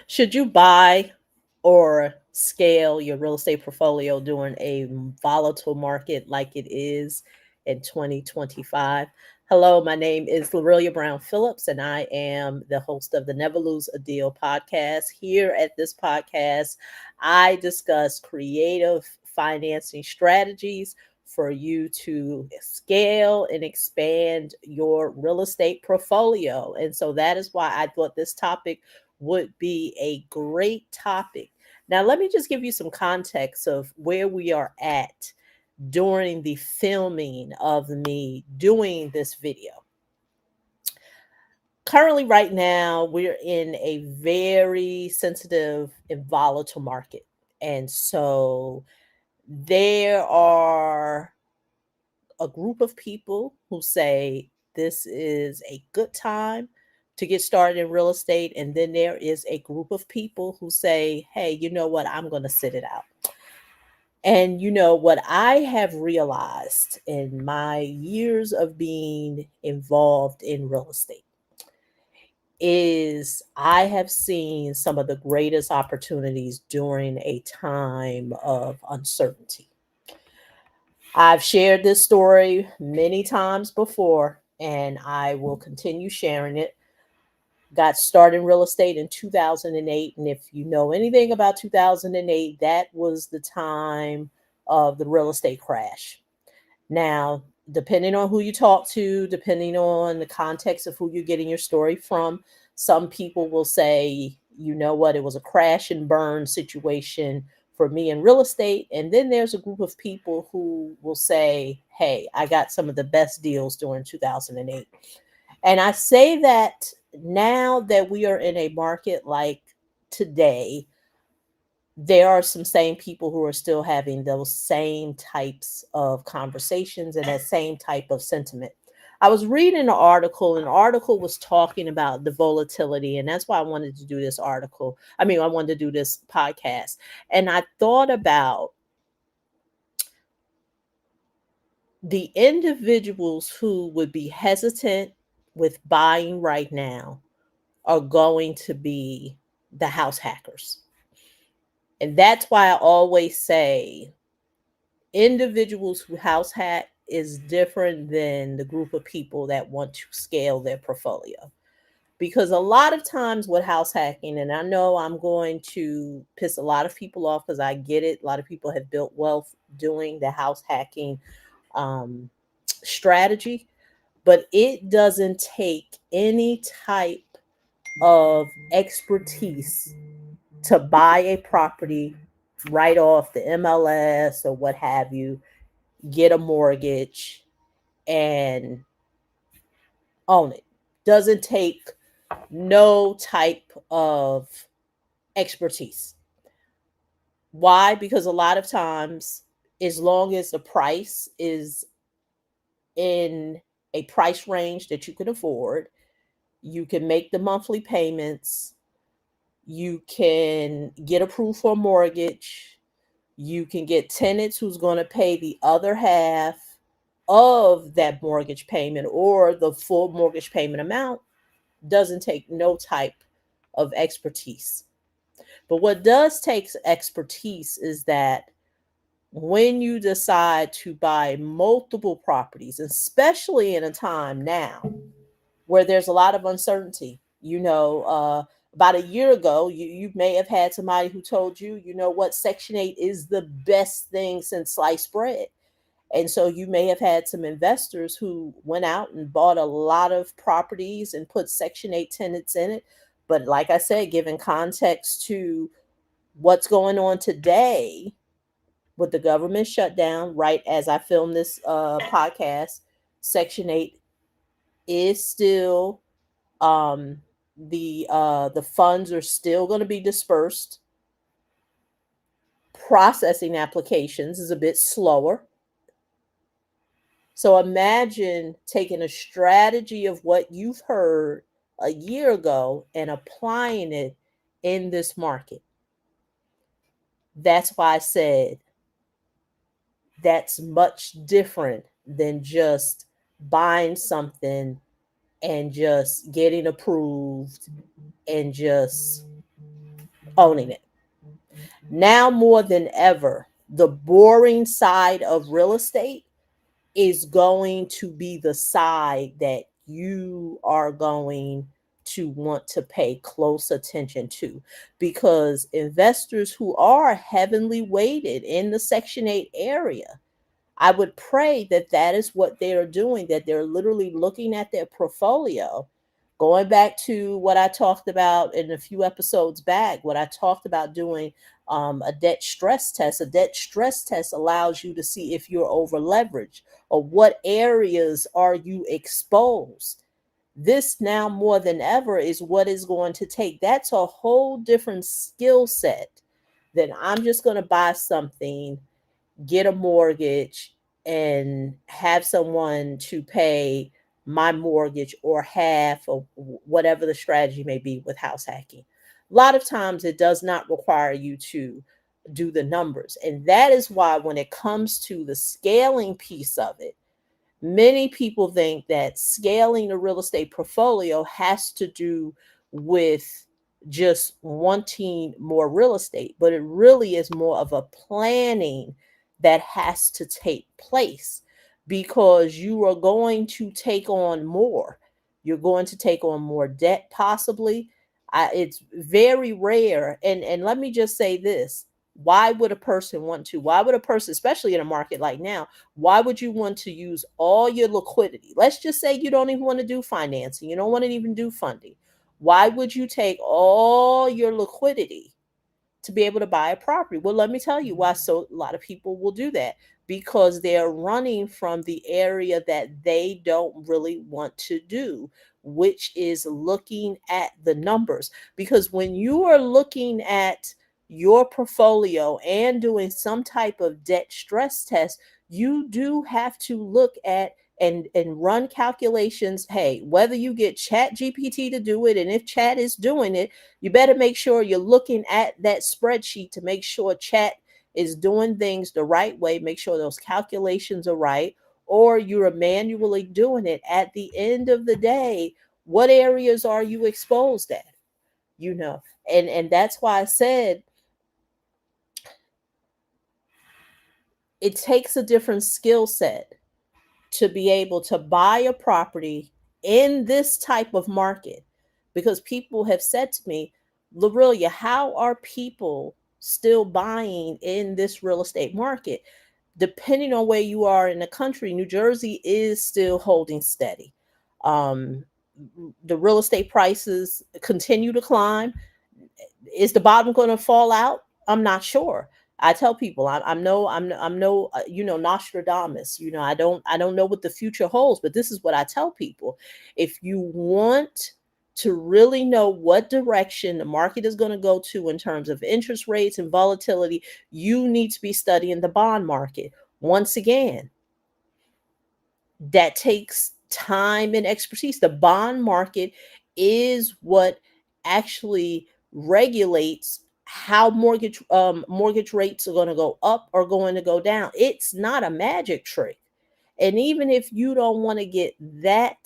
Should you buy or scale your real estate portfolio during a volatile market like it is in 2025? Hello, my name is Lorillia Brown Phillips, and I am the host of the Never Lose a Deal podcast. Here at this podcast, I discuss creative financing strategies for you to scale and expand your real estate portfolio. And so that is why I thought this topic would be a great topic. Now, let me just give you some context of where we are at during the filming of me doing this video. Currently, right now, we're in a very sensitive and volatile market. And so there are a group of people who say this is a good time to get started in real estate. And then there is a group of people who say, hey, you know what? I'm going to sit it out. And what I have realized in my years of being involved in real estate is I have seen some of the greatest opportunities during a time of uncertainty. I've shared this story many times before, and I will continue sharing it. Got started in real estate in 2008. And if you know anything about 2008, that was the time of the real estate crash. Now, depending on who you talk to, depending on the context of who you're getting your story from, some people will say, you know what, it was a crash and burn situation for me in real estate. And then there's a group of people who will say, hey, I got some of the best deals during 2008. And I say that now that we are in a market like today, there are some same people who are still having those same types of conversations and that same type of sentiment. I was reading an article, and the article was talking about the volatility, and that's why I wanted to do this article. I wanted to do this podcast. And I thought about the individuals who would be hesitant with buying right now are going to be the house hackers. And that's why I always say individuals who house hack is different than the group of people that want to scale their portfolio. Because a lot of times with house hacking, and I know I'm going to piss a lot of people off because I get it, a lot of people have built wealth doing the house hacking um, strategy, but it doesn't take any type of expertise to buy a property right off the MLS or what have you, get a mortgage, and own it. Doesn't take no type of expertise. Why? Because a lot of times, as long as the price is in a price range that you can afford, you can make the monthly payments, you can get approved for a mortgage, you can get tenants who's going to pay the other half of that mortgage payment or the full mortgage payment amount. Doesn't take no type of expertise. But what does take expertise is that when you decide to buy multiple properties, especially in a time now where there's a lot of uncertainty, about a year ago, you may have had somebody who told you, you know what, Section 8 is the best thing since sliced bread. And so you may have had some investors who went out and bought a lot of properties and put Section 8 tenants in it. But like I said, given context to what's going on today with the government shutdown, right as I film this podcast, Section 8 is still the funds are still going to be dispersed. Processing applications is a bit slower. So imagine taking a strategy of what you've heard a year ago and applying it in this market. That's why I said that's much different than just buying something and just getting approved and just owning it. Now more than ever, the boring side of real estate is going to be the side that you are going to want to pay close attention to, because investors who are heavily weighted in the Section 8 area, I would pray that that is what they are doing, that they're literally looking at their portfolio. Going back to what I talked about in a few episodes back, what I talked about doing a debt stress test. A debt stress test allows you to see if you're over leveraged or what areas are you exposed. This now more than ever is what is going to take. That's a whole different skill set than I'm just going to buy something, get a mortgage, and have someone to pay my mortgage or half of whatever the strategy may be with house hacking. A lot of times it does not require you to do the numbers. And that is why when it comes to the scaling piece of it, many people think that scaling a real estate portfolio has to do with just wanting more real estate, but it really is more of a planning that has to take place, because you are going to take on more. You're going to take on more debt, possibly. It's very rare. And let me just say this. Why would a person want to? Why would a person, especially in a market like now, why would you want to use all your liquidity? Let's just say you don't even want to do financing, you don't want to even do funding. Why would you take all your liquidity to be able to buy a property? Well, let me tell you why. So a lot of people will do that because they're running from the area that they don't really want to do, which is looking at the numbers. Because when you are looking at your portfolio and doing some type of debt stress test, you do have to look at and run calculations. Hey, whether you get Chat GPT to do it, and if Chat is doing it, you better make sure you're looking at that spreadsheet to make sure Chat is doing things the right way, make sure those calculations are right, or you're manually doing it. At the end of the day, what areas are you exposed at? You know, and that's why I said it takes a different skill set to be able to buy a property in this type of market, because people have said to me, Lorillia, how are people still buying in this real estate market? Depending on where you are in the country, New Jersey is still holding steady. um, the real estate prices continue to climb. Is the bottom going to fall out? I'm not sure. I tell people I'm no Nostradamus. I don't know what the future holds, but this is what I tell people. If you want to really know what direction the market is going to go to in terms of interest rates and volatility, you need to be studying the bond market. Once again, that takes time and expertise. The bond market is what actually regulates how mortgage rates are going to go up or going to go down. It's not a magic trick. And even if you don't want to get that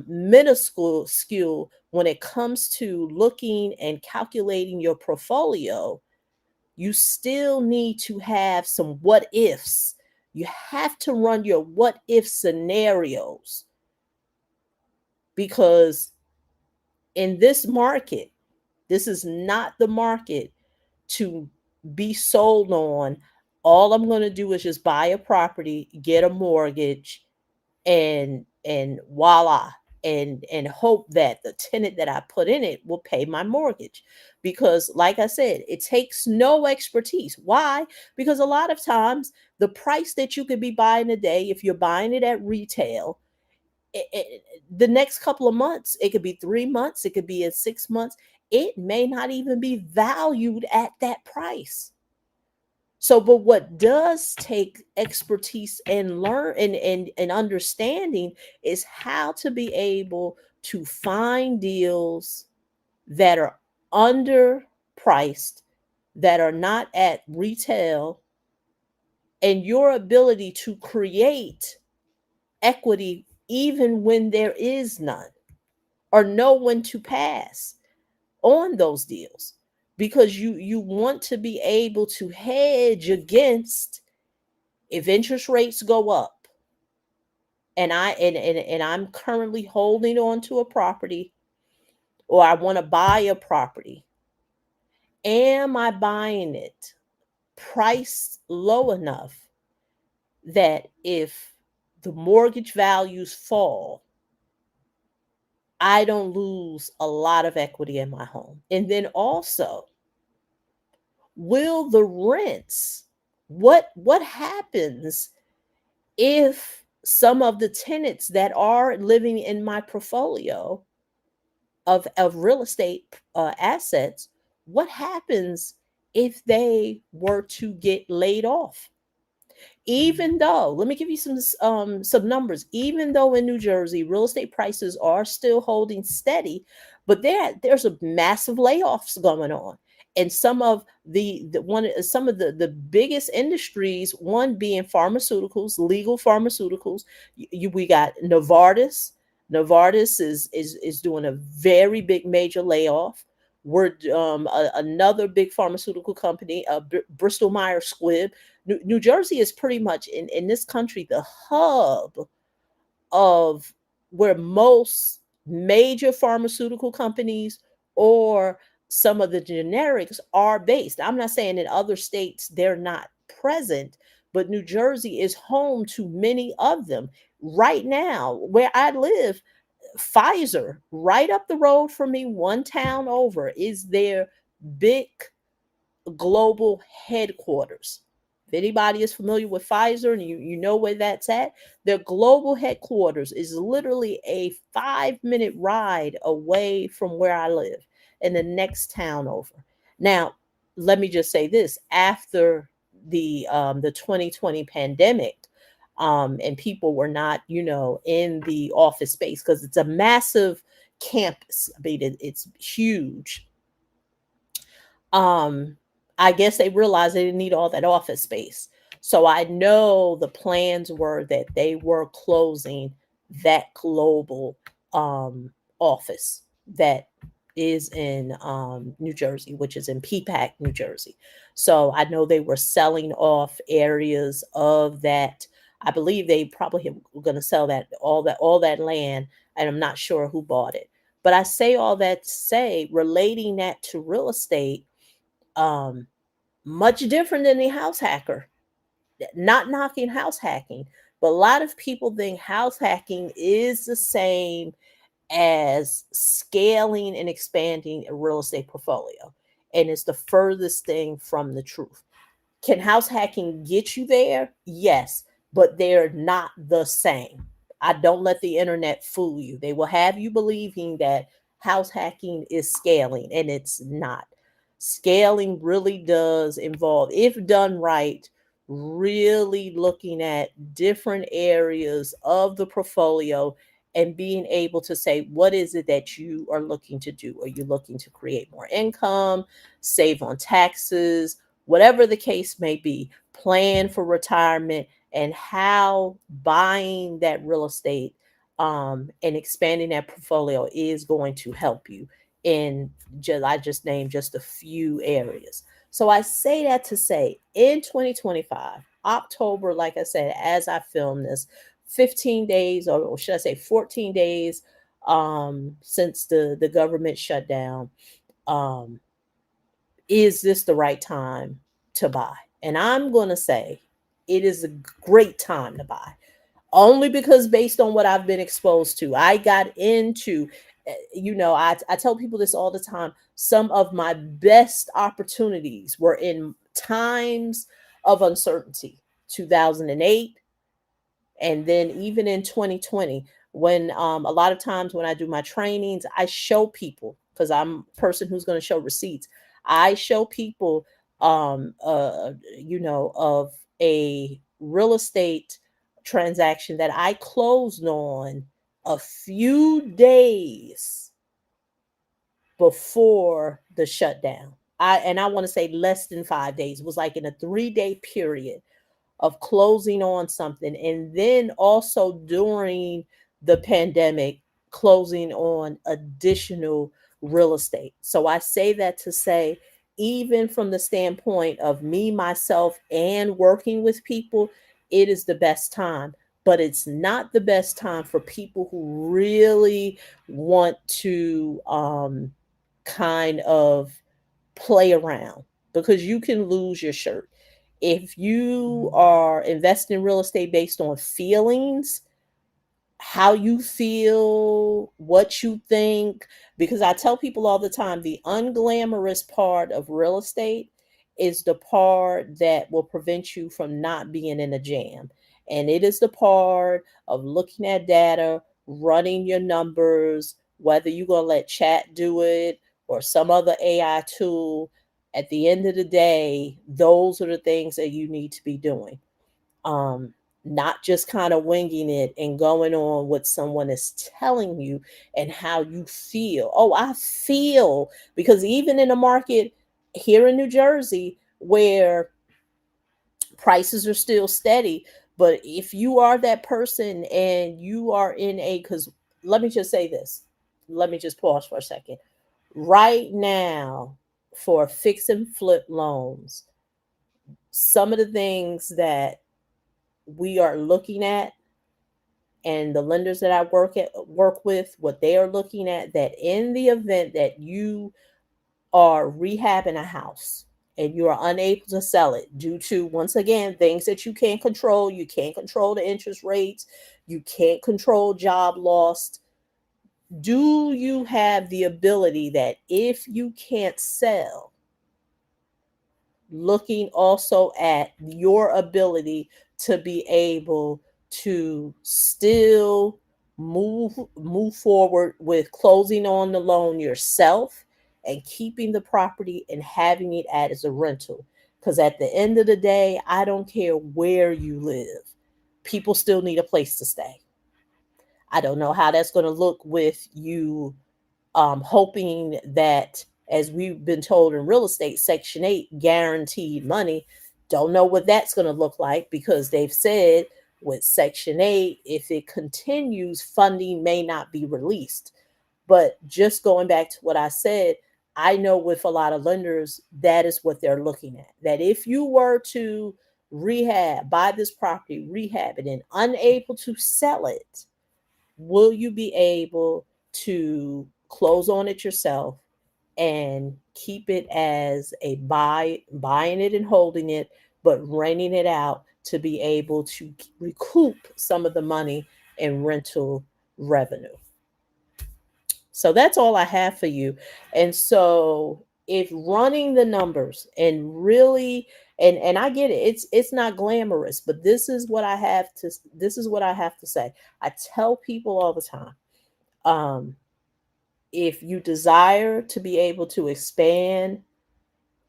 minuscule skill when it comes to looking and calculating your portfolio, you still need to have some what ifs. You have to run your what if scenarios, because in this market, this is not the market to be sold on. All I'm going to do is just buy a property, get a mortgage, and voila, and hope that the tenant that I put in it will pay my mortgage. Because like I said, it takes no expertise. Why? Because a lot of times the price that you could be buying today, if you're buying it at retail, the next couple of months, it could be 3 months, it could be in 6 months, it may not even be valued at that price. So, but what does take expertise and learn and understanding is how to be able to find deals that are underpriced, that are not at retail, and your ability to create equity even when there is none, or know when to pass on those deals. because you want to be able to hedge against if interest rates go up, and I'm currently holding on to a property, or I want to buy a property. Am I buying it priced low enough that if the mortgage values fall, I don't lose a lot of equity in my home? And then also, will the rents, what happens if some of the tenants that are living in my portfolio of real estate assets, what happens if they were to get laid off? Even though, let me give you some numbers. Even though in New Jersey real estate prices are still holding steady, but there's a massive layoffs going on. And some of the one some of the biggest industries, one being pharmaceuticals, legal pharmaceuticals. We got Novartis. Novartis is doing a very big major layoff. We're another big pharmaceutical company, Bristol Myers Squibb. New Jersey is pretty much in this country the hub of where most major pharmaceutical companies or some of the generics are based. I'm not saying in other states they're not present, but New Jersey is home to many of them. Right now, where I live, Pfizer, right up the road from me, one town over, is their big global headquarters. If anybody is familiar with Pfizer and you know where that's at, their global headquarters is literally a 5-minute ride away from where I live in the next town over. Now, let me just say this: after the 2020 pandemic, and people were not, in the office space because it's a massive campus. I mean, it's huge. um I guess they realized they didn't need all that office space. So I know the plans were that they were closing that global office that is in New Jersey, which is in Peapack, New Jersey. So I know they were selling off areas of that. I believe they probably were going to sell all that land, and I'm not sure who bought it. But I say all that to say, relating that to real estate, um, much different than the house hacker. Not knocking house hacking, but a lot of people think house hacking is the same as scaling and expanding a real estate portfolio. And it's the furthest thing from the truth. Can house hacking get you there? Yes, but they're not the same. I don't let the internet fool you. They will have you believing that house hacking is scaling, and it's not. Scaling really does involve, if done right, really looking at different areas of the portfolio and being able to say, what is it that you are looking to do? Are you looking to create more income, save on taxes, whatever the case may be, plan for retirement, and how buying that real estate and expanding that portfolio is going to help you in I just named just a few areas. So I say that to say, in 2025, October, like I said, as I film this, 15 days, or should I say 14 days, since the government shut down. Um, is this the right time to buy? And I'm going to say it is a great time to buy, only because based on what I've been exposed to. I got into, I tell people this all the time. Some of my best opportunities were in times of uncertainty. 2008, and then even in 2020, when a lot of times when I do my trainings, I show people, because I'm a person who's going to show receipts. I show people of a real estate transaction that I closed on a few days before the shutdown. I want to say less than 5 days. It was like in a 3-day period of closing on something, and then also during the pandemic closing on additional real estate. So I say that to say, even from the standpoint of me, myself, and working with people, it is the best time. But it's not the best time for people who really want to kind of play around, because you can lose your shirt. If you are investing in real estate based on feelings, how you feel, what you think. Because I tell people all the time, the unglamorous part of real estate is the part that will prevent you from not being in a jam. And it is the part of looking at data, running your numbers, whether you're going to let chat do it or some other AI tool. At the end of the day, those are the things that you need to be doing, um, not just kind of winging it and going on what someone is telling you and how you feel. Oh, I feel, because even in a market here in New Jersey where prices are still steady, but if you are that person and you are in a, because let me just say this, let me just pause for a second. Right now, for fix and flip loans, some of the things that we are looking at, and the lenders that I work with, what they are looking at, that in the event that you are rehabbing a house and you are unable to sell it due to, once again, things that you can't control. You can't control the interest rates, you can't control job loss. Do you have the ability that if you can't sell, looking also at your ability to be able to still move forward with closing on the loan yourself and keeping the property and having it as a rental? Because at the end of the day, I don't care where you live, people still need a place to stay. I don't know how that's going to look with you, hoping that, as we've been told in real estate, Section 8 guaranteed money. Don't know what that's going to look like, because they've said with Section 8, if it continues, funding may not be released. But just going back to what I said, I know with a lot of lenders, that is what they're looking at. That if you were to buy this property, rehab it, and unable to sell it, will you be able to close on it yourself and keep it as a buying it and holding it, but renting it out to be able to recoup some of the money in rental revenue? So that's all I have for you. And so if running the numbers and really, and I get it, it's not glamorous, but this is what I have to say. I tell people all the time, um, if you desire to be able to expand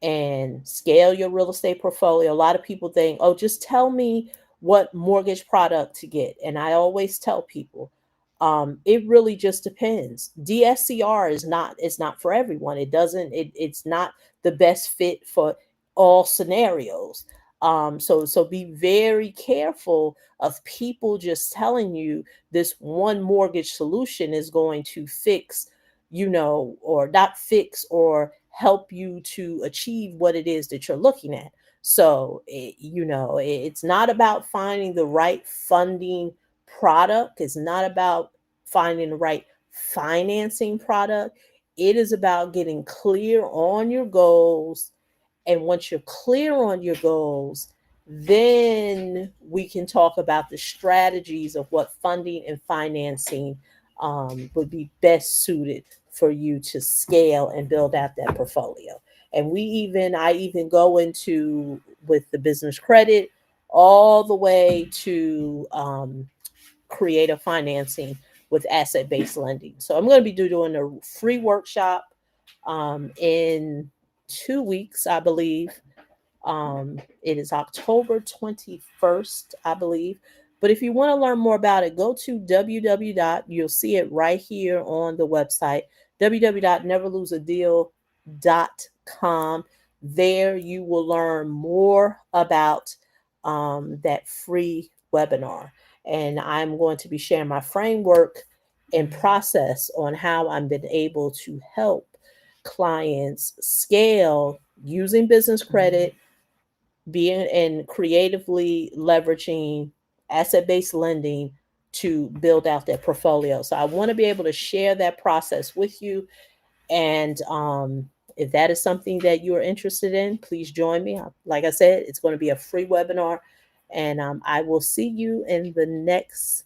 and scale your real estate portfolio, a lot of people think, oh, just tell me what mortgage product to get. And I always tell people, it really just depends. DSCR is not for everyone. It's not the best fit for all scenarios. So be very careful of people just telling you this one mortgage solution is going to fix, or not fix, or help you to achieve what it is that you're looking at. So, it's not about finding the right funding product. It's not about finding the right financing product. It is about getting clear on your goals. And once you're clear on your goals, then we can talk about the strategies of what funding and financing would be best suited for you to scale and build out that portfolio. And I even go into with the business credit all the way to creative financing with asset based lending. So I'm going to be doing a free workshop in 2 weeks, I believe. It is October 21st, I believe. But if you want to learn more about it, go to www. You'll see it right here on the website, www.neverloseadeal.com. There you will learn more about that free webinar. And I'm going to be sharing my framework and process on how I've been able to help clients scale using business Mhm. credit, being and creatively leveraging asset-based lending to build out their portfolio. So I want to be able to share that process with you. And if that is something that you are interested in, please join me. Like I said, it's going to be a free webinar. And I will see you in the next